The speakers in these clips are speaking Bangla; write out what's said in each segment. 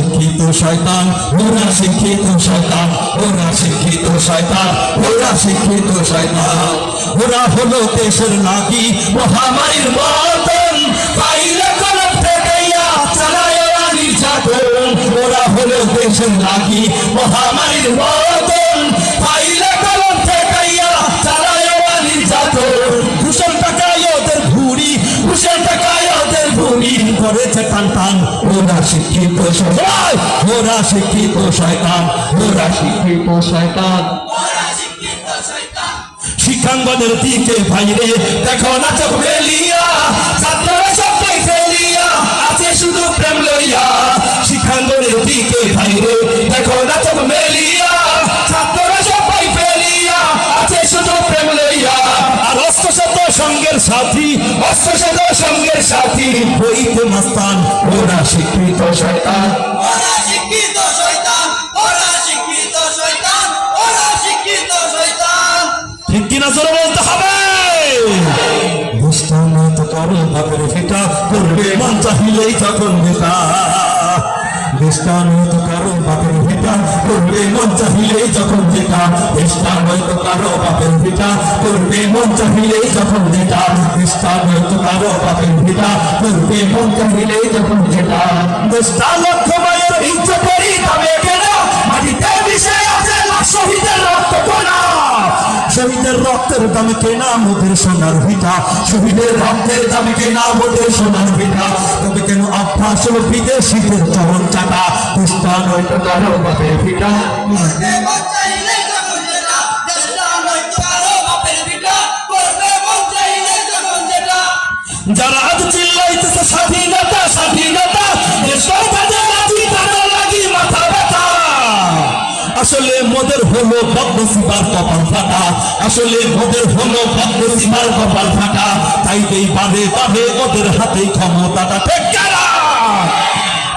শিক্ষিত শয়তান, ওরা শিক্ষিত শয়তান, ওরা শিক্ষিত শয়তান, ওরা শিক্ষিত শয়তান। ওরা হলো দেশের লাগি মহামারীর মতন, পাইলে কলম ঠেকাইয়া চালায় ওরা নির্যাতন। ওরা হলো দেশের লাগি মহামারীর মতন, পাইলে কলম ঠেকাইয়া চালায় ওরা নির্যাতন। ঘুষের টাকায় ওদের ভুঁড়ি, ঘুষের টাকায় ওদের ভুঁড়ি করেছে টান টান। ওরা শিক্ষিত শয়তান, ওরা শিক্ষিত শয়তান, ওরা শিক্ষিত শয়তান। শিক্ষাঙ্গনের দিকে বাইরে দেখো না চোখ মেলিয়া, ছাত্ররা সবাই ফেলিয়া আছে শুধু প্রেম লইয়া। শিক্ষাঙ্গনের দিকে বাইরে দেখো না চোখ মেলিয়া, ছাত্ররা সবাই ফেলিয়া আছে শুধু প্রেম লইয়া। আর অস্ত্র শত সঙ্গের সাথী, অস্ত্র শত সঙ্গের সাথী হইতে মাস্তান। ওরা শিক্ষিত শয়তান, ওরা শিক্ষিত শয়তান, ওরা শিক্ষিত শয়তান, ওরা শিক্ষিত শয়তান। ঠিক কিনা জোরে বলতে হবে। দুষ্টামি তো করো বাপের ভিটা, করবে মন চাহিলেই যখন নেতা। দুষ্টামি তো করো বাপের ভিটা, করবে মন চাহিলেই যখন যেটা। দুষ্টামি তো করো বাপের ভিটা, করবে মন চাহিলেই যখন যেটা। দুষ্টামি তো করো বাপের ভিটা, করবে মন চাহিলেই যখন যেটা। দুষ্টা লক্ষ মায়ের ইজ্জতেরই দামে কেনা, মাটিতে মিশে আছে লাখ শহীদের রক্ত কোনা। শহীদের রক্তের দামে কেনা মোদের সোনার ভিটা, শহীদের রক্তের দামে কেনা মোদের সোনার ভিটা। তবে কেন অভ্যাস হলো বিদেশিদের চরণ চাটা। দুষ্টা নয়তো কারো বাপের ভিটা, করবে মন চাইলে যখন যেটা, দেশটা নয়তো কারো বাপের ভিটা, করবে মন চাইলে যখন যেটা। যারা আজ চিল্লাইতেছে স্বাধীনতা স্বাধীনতা, দেশটা তাদের রাজি তাদের লাগি মাথা ব্যথা। আসলে মোদের হলো বদনসিবার কপাল ফাটা, আসলে মোদের হলো বদনসিবার কপাল ফাটা। তাই দেই বারে বারে ওদের হাতে ক্ষমতাটা, ঠিক কিনা?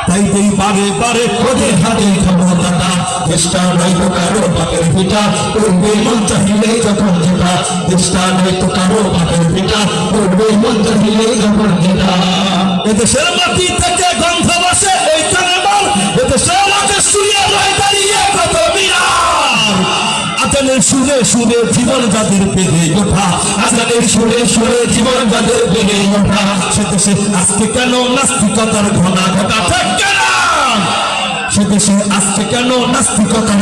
তাই দেই বারে বারে ওদের হাতে ক্ষমতাটা। দেশটা নয়তো কারো বাপের ভিটা, করবে মন চাহিলেই যখন যেটা। দেশটা নয়তো কারো বাপের ভিটা, করবে মন চাহিলেই যখন যেটা। এদেশের মাটি থেকে গন্ধ বসে ওইখানে বল, এদেশের মাঠে শুয়ে রয় দাঁড়িয়ে কত বিরাট। আজানের সুরে সুরে জীবন যাদের বেড়ে ওঠা, আজানের সুরে সুরে জীবন যাদের বেড়ে ওঠা। সে দেশে আজকে কেন নাস্তিকতার ঘনা ঘটা, ঠিক কিনা? সে দেশে আজকে কেন নাস্তিকতার